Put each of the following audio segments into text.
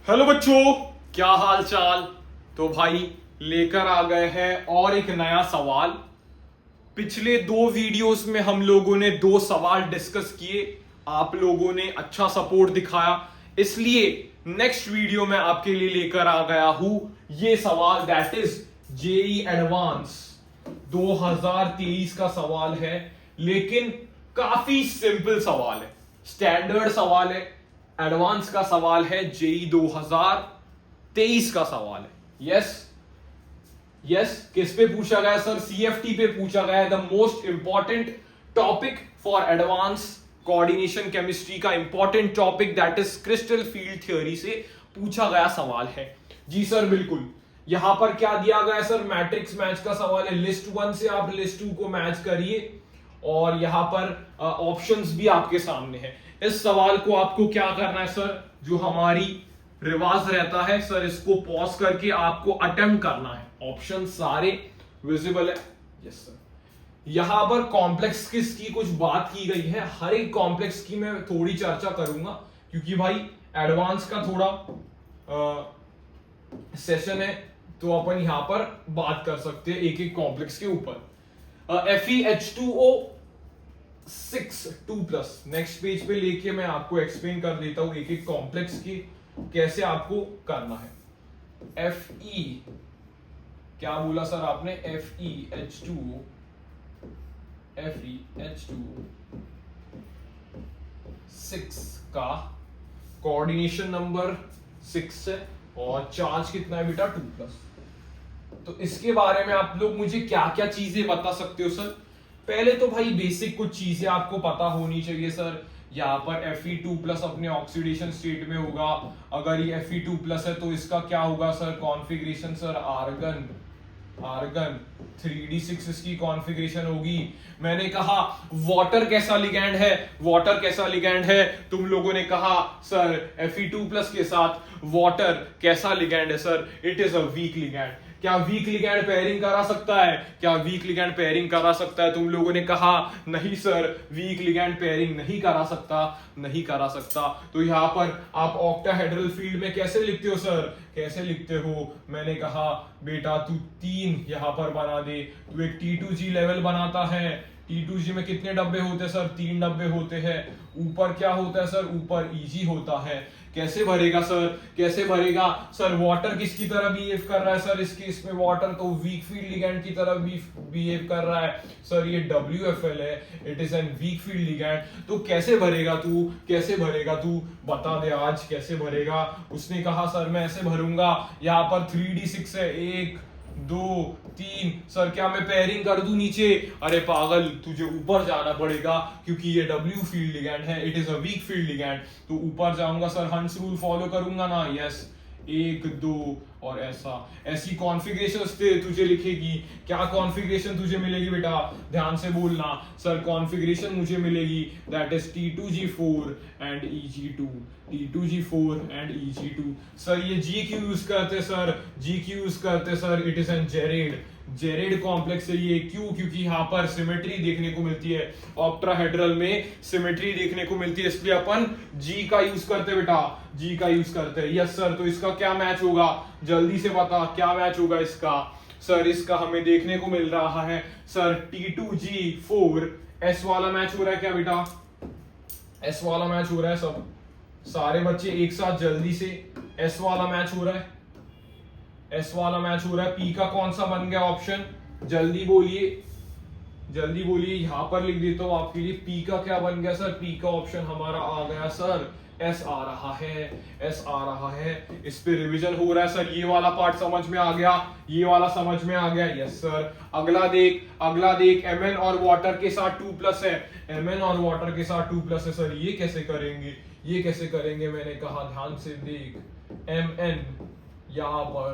Hello बच्चों, क्या हाल चाल। तो भाई लेकर आ गए हैं और एक नया सवाल। पिछले दो वीडियोस में हम लोगों ने दो सवाल डिस्कस किए, आप लोगों ने अच्छा सपोर्ट दिखाया, इसलिए नेक्स्ट वीडियो में आपके लिए लेकर आ गया हूं ये सवाल, दैट इज जेई एडवांस 2023 का सवाल है। लेकिन काफी सिंपल सवाल है, स्टैंडर्ड सवाल है, एडवांस का सवाल है, जेई 2023 का सवाल है। यस यस, किस पे पूछा गया सर? सीएफटी पे पूछा गया है। The most important topic for advance coordination chemistry का important topic, that is crystal field theory से पूछा गया सवाल है। जी सर बिल्कुल। यहां पर क्या दिया गया है सर? मैट्रिक्स मैच का सवाल है। लिस्ट 1 से आप लिस्ट 2 को मैच करिए और यहां पर ऑप्शंस भी आपके सामने है। इस सवाल को आपको क्या करना है सर? जो हमारी रिवाज रहता है सर, इसको पॉज करके आपको अटेम्प्ट करना है। ऑप्शन सारे विजिबल है। Yes sir. यहां पर कॉम्प्लेक्स की कुछ बात की गई है, हर एक कॉम्प्लेक्स की मैं थोड़ी चर्चा करूंगा, क्योंकि भाई एडवांस का थोड़ा सेशन है, तो अपन यहां पर बात कर सकते हैं एक एक कॉम्प्लेक्स के ऊपर। FeH2O 6 2+, नेक्स्ट पेज पे लेके मैं आपको एक्सप्लेन कर देता हूं एक एक कॉम्प्लेक्स की कैसे आपको करना है। Fe, क्या बोला सर आपने? FeH2O 6 का कोऑर्डिनेशन नंबर 6 है और चार्ज कितना है बेटा? 2+। तो इसके बारे में आप लोग मुझे क्या क्या चीजें बता सकते हो सर? पहले तो भाई बेसिक कुछ चीजें आपको पता होनी चाहिए सर। यहाँ पर Fe2+ अपने ऑक्सीडेशन स्टेट में होगा। अगर ये Fe2+ है तो इसका क्या होगा sir? Configuration sir argon argon 3d6 इसकी कॉन्फ़िगरेशन होगी। मैंने कहा वाटर कैसा लिगैंड है? वाटर कैसा लिगैंड है? तुम लोगों ने कहा सर Fe2+ के साथ वाटर कैसा लिगैंड है sir? It is a weak ligand. क्या वीक लिगैंड पेयरिंग करा सकता है? क्या वीक लिगैंड पेयरिंग करा सकता है? तुम लोगों ने कहा नहीं सर, वीक लिगैंड पेयरिंग नहीं करा सकता, नहीं करा सकता। तो यहां पर आप ऑक्टाहेड्रल फील्ड में कैसे लिखते हो सर? कैसे लिखते हो? मैंने कहा बेटा तू 3 यहां पर बना दे। तू एक T2G लेवल बनाता है। T2G में कितने डब्बे होते हैं सर? 3 डब्बे होते हैं। ऊपर क्या होता है सर? ऊपर Eg होता है। कैसे भरेगा सर? कैसे भरेगा सर? वाटर किसकी तरह बिहेव कर रहा है सर? इस केस में वाटर तो वीक फील्ड लिगैंड की तरह भी बिहेव कर रहा है सर। ये WFL है, it is an weak field ligand. तो कैसे भरेगा तू? कैसे भरेगा तू? बता दे आज कैसे भरेगा। उसने कहा सर मैं ऐसे भरूंगा, यहाँ पर 3d6 है, 1 2 3। सर क्या मैं पेयरिंग कर दूं नीचे? अरे पागल, तुझे ऊपर जाना पड़ेगा, क्योंकि ये W फील्ड लिगैंड है, it is a weak field ligand. तो ऊपर जाऊंगा सर, हंस रूल फॉलो करूंगा ना? यस, 1 2 और ऐसी कॉन्फ़िगरेशन तुझे लिखेगी। क्या कॉन्फ़िगरेशन तुझे मिलेगी बेटा? ध्यान से बोलना सर। कॉन्फ़िगरेशन मुझे मिलेगी that is T2G4 and Eg2, T2G4 and Eg2। Sir ये G क्यों यूज करते सर? G क्यों यूज करते sir? It is an Jared, Jared complex है ये। क्यों? क्योंकि यहाँ पर सिमेट्री देखने को मिलती है, ऑक्टाहेड्रल में सिमेट्री देखने को मिलती है, इसलिए अपन G का यूज करते बेटा, G का यूज करते हैं। Yes sir. तो इसका क्या मैच होगा? जल्दी से बता क्या मैच होगा इसका? सर इसका हमें देखने को मिल रहा है सर T2G4 S वाला मैच हो रहा है क्या बेटा? S वाला मैच हो रहा है सब सारे बच्चे एक साथ जल्दी से। S वाला मैच हो रहा है, S वाला मैच हो रहा है। P का कौन सा बन गया ऑप्शन? जल्दी बोलिए, जल्दी बोलिए। यहां पर लिख देता हूं आपके लिए। P का क्या बन गया सर? P का ऑप्शन हमारा आ गया सर, S आ रहा है, S आ रहा है। इस पे रिवीजन हो रहा है सर। ये वाला पार्ट समझ में आ गया, ये वाला समझ में आ गया। Yes sir. अगला देख, अगला देख। Mn और वाटर के साथ 2+ है, Mn और वाटर के साथ 2+ है सर। ये कैसे करेंगे? ये कैसे करेंगे? मैंने कहा ध्यान से देख, Mn यहां पर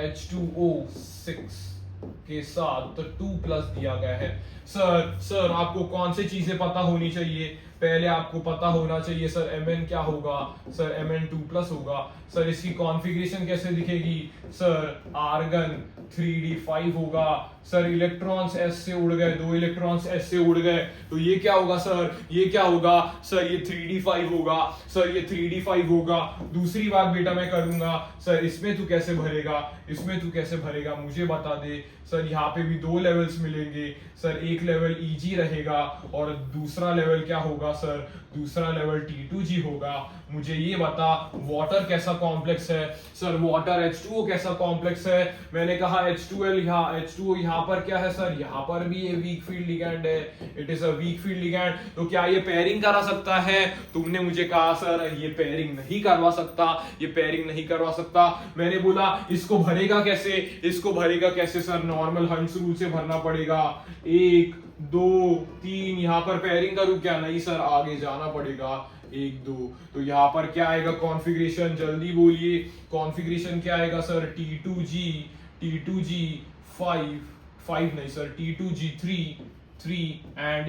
H2O 6 के साथ तो 2+ दिया गया है। सर आपको कौन सी चीजें पता होनी चाहिए? पहले आपको पता होना चाहिए सर Mn क्या होगा, सर Mn2+ होगा। सर इसकी कॉन्फ़िगरेशन कैसे दिखेगी, सर आर्गन 3d5 होगा। सर इलेक्ट्रॉन्स s से उड़ गए, 2 इलेक्ट्रॉन्स s से उड़ गए, तो ये क्या होगा सर, ये क्या होगा सर, ये 3d5 होगा। सर ये 3d5 होगा। दूसरी बात बेटा मैं करूंगा, सर इसमें तू कैसे भरेगा, इसमें तू कैसे भरेगा मुझे बता दे। सर यहाँ पे भी 2 लेवल्स मिलेंगे। सर एक लेवल Eg रहेगा और दूसरा लेवल क्या होगा सर, दूसरा लेवल T2G होगा। मुझे ये बता वाटर कैसा कॉम्प्लेक्स है, सर वाटर H2O कैसा कॉम्प्लेक्स है। मैंने कहा H2L, यहाँ H2O यहाँ पर क्या है सर, यहाँ पर भी ये वीक फील्ड लिगैंड है, it is a weak field ligand. तो क्या ये पेयरिंग करा सकता है, तुमने मुझे कहा सर ये पेयरिंग नहीं करवा सकता, ये पेयरिंग नहीं करवा सकता। मैंने बोला इसको भरेगा कैसे, इसको भरेगा कैसे सर, नॉर्मल हंस रूल से भरना पड़ेगा। 1 2 3 यहाँ पर पेयरिंग करूं क्या, नहीं सर आगे जाना पड़ेगा। 1 2, तो यहाँ पर क्या आएगा कॉन्फ़िगरेशन, जल्दी बोलिए कॉन्फ़िगरेशन क्या आएगा सर, T2G 5 नहीं सर, T2G 3 एंड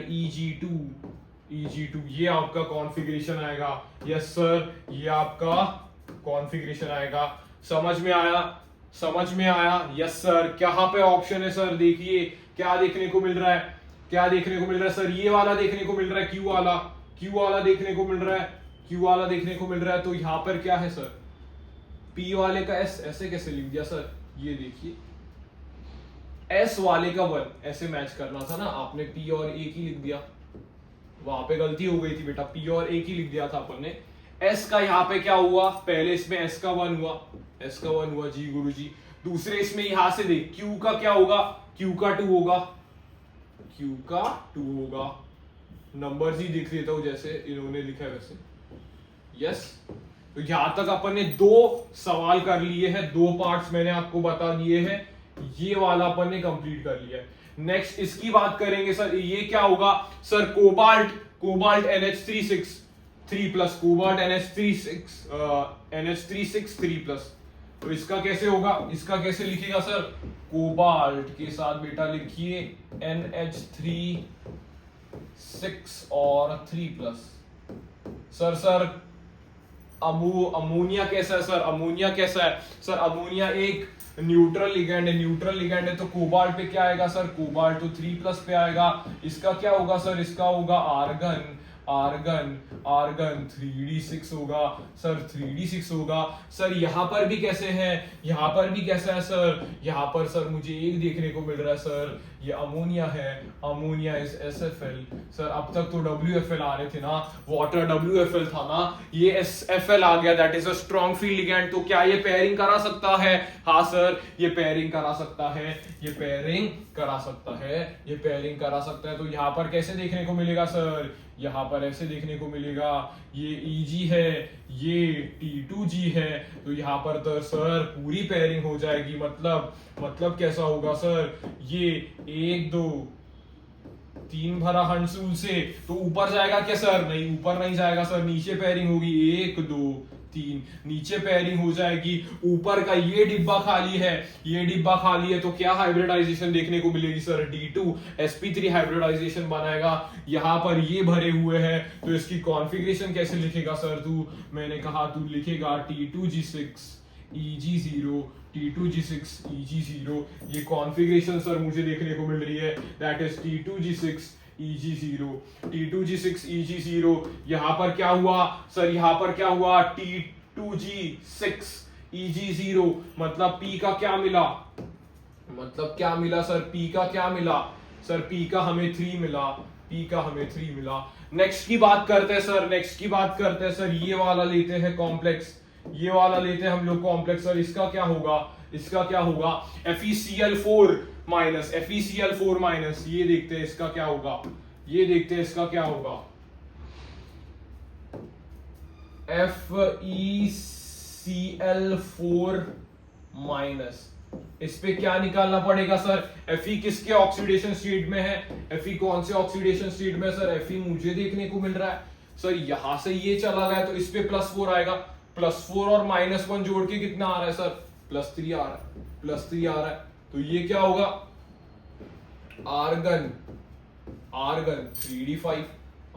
Eg2 ये आपका कॉन्फ़िगरेशन आएगा। यस सर ये आपका कॉन्फ़िगरेशन आएगा। समझ में आया, समझ में आया। Yes sir. कहाँ पे ऑप्शन है सर, देखिए क्या देखने को मिल रहा है, क्या देखने को मिल रहा है सर, ये वाला देखने को मिल रहा है, क्यू वाला देखने को मिल रहा है, क्यू वाला देखने को मिल रहा है। तो यहाँ पर क्या है सर, पी वाले का एस ऐसे कैसे लिख दिया सर, ये देखिए एस वाले का 1 ऐसे मैच करना था ना, आपने पी और ए की लिख दिया, वहां पे गलती हो गई थी बेटा, पी और ए की लिख दिया था अपन ने। एस का यहाँ पे क्या हुआ, पहले इसमें एस का 1 हुआ, एस का 1 हुआ जी गुरुजी। दूसरे इसमें यहां से देख क्यू का क्या होगा, क्यू का 2 होगा, क्यू का 2 होगा। नंबर्स ही देख लेता हूं जैसे इन्होंने लिखा है वैसे। यस, तो यहां तक अपन ने 2 सवाल कर लिए हैं, 2 पार्ट्स मैंने आपको बता दिए हैं, ये वाला अपन ने कंप्लीट कर लिया है। नेक्स्ट इसकी बात करेंगे सर, ये क्या होगा sir, cobalt NH36 3+, cobalt NH36 3+। तो इसका कैसे होगा, इसका कैसे लिखिएगा सर, कोबाल्ट के साथ बेटा लिखिए NH36 और 3+। सर अमोनिया कैसा है सर, अमोनिया कैसा है सर, अमोनिया एक न्यूट्रल लिगैंड है, न्यूट्रल लिगैंड है। तो कोबाल्ट पे क्या आएगा सर, कोबाल्ट तो 3+ पे आएगा। इसका क्या होगा सर, इसका होगा आर्गन 3d6 होगा सर, 3d6 होगा। सर यहाँ पर भी कैसे है, यहाँ पर भी कैसा है सर, यहाँ पर सर मुझे एक देखने को मिल रहा है सर, ये अमोनिया है, अमोनिया इज SFL। सर अब तक तो WFL आ रहे थे ना, वाटर WFL था ना, ये SFL आ गया, that is a strong field ligand. तो क्या ये पेयरिंग करा सकता है, हाँ सर ये पेयरिंग करा सकता है, ये पेयरिंग करा सकता है, ये पेयरिंग करा सकता है। तो यहाँ पर कैसे देखने को मिलेगा सर, यहाँ पर ऐसे देखने को मिलेगा, ये Eg है, ये T2G है। तो यहाँ पर तो सर पूरी पेयरिंग हो जाएगी। मतलब कैसा होगा सर, ये 1 2 3 भरा हंसूल से, तो ऊपर जाएगा क्या सर, नहीं ऊपर नहीं जाएगा सर, नीचे पेयरिंग होगी 1 2 3, नीचे पेयरिंग हो जाएगी। ऊपर का ये डिब्बा खाली है, ये डिब्बा खाली है, तो क्या हाइब्रिडाइजेशन देखने को मिलेगी सर, D2sp3 हाइब्रिडाइजेशन बनाएगा। यहाँ पर ये भरे हुए हैं, तो इसकी कॉन्फ़िगरेशन कैसे लिखेगा सर तू, मैंने कहा तू लिखेगा T2G6 Eg0, T2G6 Eg0। ये कॉन्फ़िगरेशन सर मुझे देखने को मिल रही है, that is T2G6 Eg0, T2G6 Eg0। यहाँ पर क्या हुआ सर, यहाँ पर क्या हुआ, T2G6 Eg0। मतलब P का क्या मिला, मतलब क्या मिला सर, P का क्या मिला सर, P का हमें 3 मिला, P का हमें 3 मिला। नेक्स्ट की बात करते हैं सर, नेक्स्ट की बात करते हैं सर, ये वाला लेते हैं कॉम्प्लेक्स, ये वाला लेते हैं हम लोग कॉम्प्लेक्स। सर इसका क्या होगा, इसका क्या होगा, FeCl4 माइनस, ये देखते हैं इसका क्या होगा, ये देखते हैं इसका क्या होगा, FeCl4 माइनस। इस पे क्या निकालना पड़ेगा सर, Fe किसके ऑक्सीडेशन स्टेट में है, Fe कौन से ऑक्सीडेशन स्टेट में सर, Fe मुझे देखने को मिल रहा है सर, यहां से ये चला गया तो इस पे +4 आएगा, +4 और -1 जोड़ के कितना आ रहा है सर, +3 आ रहा है, +3 आ रहा है। तो ये क्या होगा, आर्गन 3d5,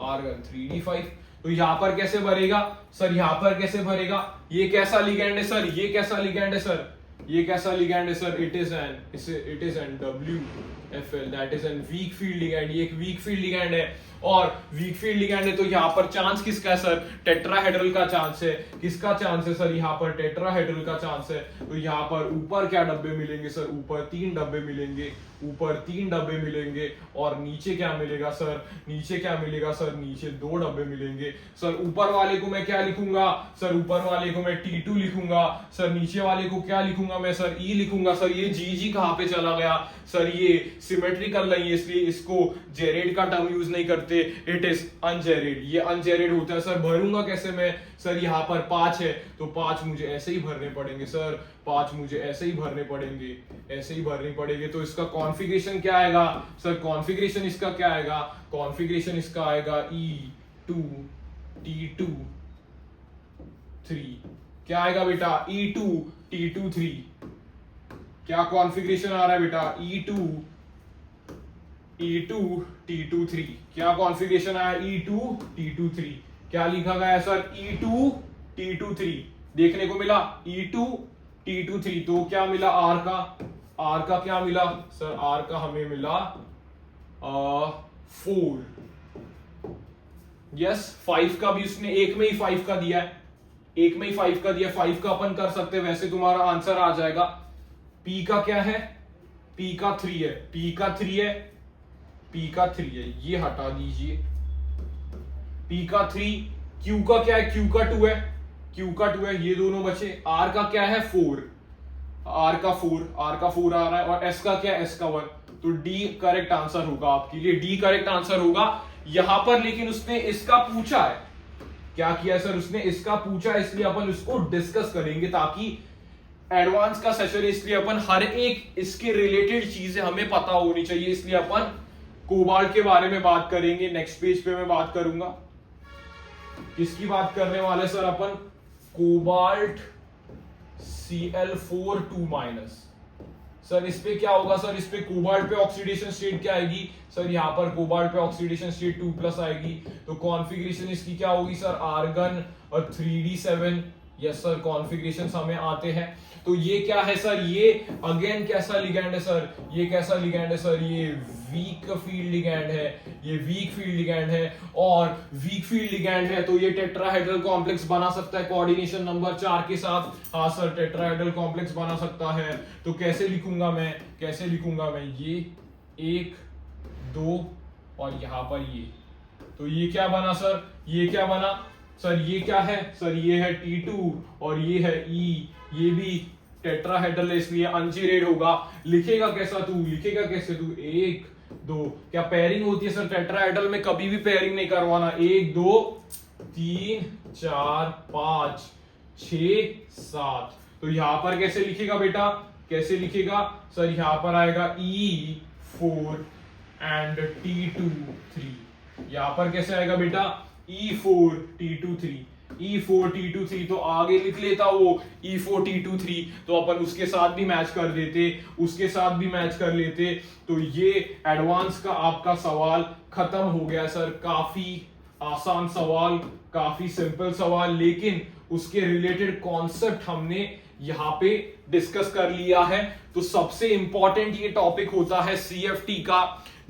आर्गन 3d5। तो यहां पर कैसे भरेगा सर, यहां पर कैसे भरेगा, ये कैसा लिगैंड है सर, ये कैसा लिगैंड है सर, ये कैसा लिगैंड है sir, it is an WFL, that is an weak field ligand. ये एक वीक फील्ड लिगैंड है और वीक फील्ड लिगैंड है, तो यहाँ पर चांस किसका है सर, टेट्राहेड्रल का चांस है। किसका चांस है सर, यहाँ पर टेट्राहेड्रल का चांस है। तो यहाँ पर ऊपर क्या डब्बे मिलेंगे सर, ऊपर 3 डब्बे मिलेंगे, ऊपर 3 डब्बे मिलेंगे। और नीचे क्या मिलेगा सर, नीचे क्या मिलेगा सर, नीचे 2 डब्बे मिलेंगे। सर ऊपर वाले को मैं क्या लिखूंगा सर, ऊपर वाले को मैं T2 लिखूंगा सर, नीचे वाले को क्या लिखूंगा मैं सर, E लिखूंगा सर। ये जी कहाँ पे चला गया सर, ये सिमेट्रिकल नहीं है इसलिए इसको जेरेड का टर्म यूज नहीं करते, इट इज अनजेरेड। ये अनजेरेड होता है सर। भरूंगा कैसे मैं सर, यहाँ पर 5 है तो 5 मुझे ऐसे ही भरने पड़ेंगे सर, 5 मुझे ऐसे ही भरने पड़ेंगे, ऐसे ही भरने पड़ेंगे। तो इसका कॉन्फ़िगरेशन क्या आएगा सर, कॉन्फ़िगरेशन इसका क्या आएगा, कॉन्फ़िगरेशन इसका आएगा E2 T2 3। क्या आएगा बेटा, E2 T2 3। क्या कॉन्फ़िगरेशन आ रहा है बेटा, E2 T2 3। क्या कॉन्फ़िगरेशन आया, E2 T2 3। क्या लिखा गया है सर, E2 T2 3 देखने को मिला, E2 T2 3। तो क्या मिला R का क्या मिला सर, R का हमें मिला 4। यस, 5 का भी उसने एक में ही 5 का दिया है, एक में ही 5 का दिया, 5 का अपन कर सकते हैं, वैसे तुम्हारा आंसर आ जाएगा। P का क्या है, P का 3 है, P का 3 है, P का 3 है, ये हटा दीजिए, P का 3। Q का क्या है, Q का 2 है, Q का 2 है, ये दोनों बचे। R का क्या है, 4, R का 4 आ रहा है। और S का क्या है, S का 1। तो D करेक्ट आंसर होगा आपके लिए, D करेक्ट आंसर होगा यहां पर। लेकिन उसने इसका पूछा है, क्या किया सर, उसने इसका पूछा है, इसलिए अपन उसको डिस्कस करेंगे ताकि एडवांस का सेशन है, इसलिए अपन हर एक इसके रिलेटेड चीजें हमें पता होनी चाहिए, इसलिए अपन कोबाल्ट के बारे में बात करेंगे। नेक्स्ट पेज पे मैं बात करूंगा, किसकी बात करने वाले सर अपन, कोबाल्ट Cl4 2- सर इस पे क्या होगा सर, इस पे कोबाल्ट पे ऑक्सीडेशन स्टेट क्या आएगी सर, यहाँ पर कोबाल्ट पे ऑक्सीडेशन स्टेट 2+ आएगी। तो कॉन्फ़िगरेशन इसकी क्या होगी सर, आर्गन और 3d7। यस सर, कॉन्फ़िगरेशंस हमें आते हैं। तो ये क्या है सर, ये अगेन कैसा लिगैंड है सर, ये कैसा लिगैंड है सर, ये वीक फील्ड लिगैंड है, ये वीक फील्ड लिगैंड है। और वीक फील्ड लिगैंड है तो ये टेट्राहेड्रल कॉम्प्लेक्स बना सकता है कोऑर्डिनेशन नंबर 4 के साथ। हाँ सर, टेट्राहेड्रल कॉम्प्लेक्स बना सकता है। तो कैसे लिखूंगा मैं, कैसे लिखूंगा मैं, ये 1 2 और यहां पर ये। तो ये क्या बना सर, ये क्या बना सर, ये क्या है सर, ये है T2 और ये है E। ये भी टेट्राहेड्रल है इसलिए अनजेरेड होगा। लिखेगा कैसा तू, लिखेगा कैसे तू, 1 2। क्या पेयरिंग होती है सर, टेट्राहेड्रल में कभी भी पेयरिंग नहीं करवाना। 1 2 3 4 5 6 7। तो यहां पर कैसे लिखेगा बेटा, कैसे लिखेगा सर, यहां पर आएगा E4 एंड T2 3। यहां पर कैसे आएगा बेटा, E4 T2 3, E4 T2 3। तो आगे लिख लेता वो E4 T2 3, तो अपन उसके साथ भी मैच कर देते, उसके साथ भी मैच कर लेते। तो ये एडवांस का आपका सवाल खत्म हो गया सर। काफी आसान सवाल, काफी सिंपल सवाल, लेकिन उसके रिलेटेड कॉन्सेप्ट हमने यहाँ पे डिस्कस कर लिया है। तो सबसे इंपॉर्टेंट ये टॉपिक होता है CFT का।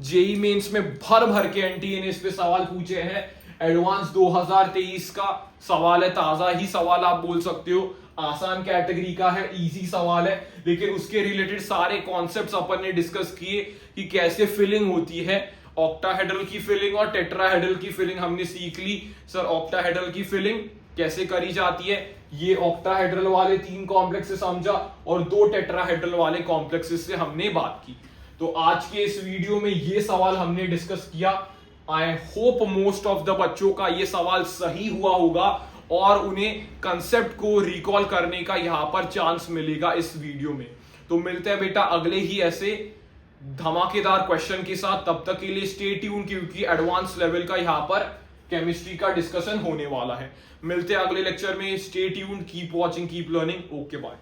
जेई मेंस में भर भर के एनटीए ने इस पे सवाल पूछे हैं। एडवांस 2023 का सवाल है, ताजा ही सवाल आप बोल सकते हो, आसान कैटेगरी का है, इजी सवाल है, लेकिन उसके रिलेटेड सारे कॉन्सेप्ट्स अपन ने डिस्कस किए कि कैसे फिलिंग होती है। ऑक्टाहेड्रल की फिलिंग और टेट्राहेड्रल की फिलिंग हमने सीख ली। सर ऑक्टाहेड्रल की फिलिंग कैसे करी जाती है, ये ऑक्टाहेड्रल वाले 3 कॉम्प्लेक्स से समझा और 2 टेट्राहेड्रल वाले कॉम्प्लेक्सेस से हमने बात की। तो आज के इस वीडियो में ये सवाल हमने डिस्कस किया। I hope most of the बच्चों का ये सवाल सही हुआ होगा और उन्हें कंसेप्ट को रिकॉल करने का यहां पर चांस मिलेगा इस वीडियो में। तो मिलते हैं बेटा अगले ही ऐसे धमाकेदार क्वेश्चन के साथ। तब तक के लिए स्टे ट्यून, क्योंकि एडवांस लेवल का यहां पर केमिस्ट्री का डिस्कशन होने वाला है। मिलते हैं अगले लेक्चर में। Stay tune, keep watching, keep learning. Okay bye.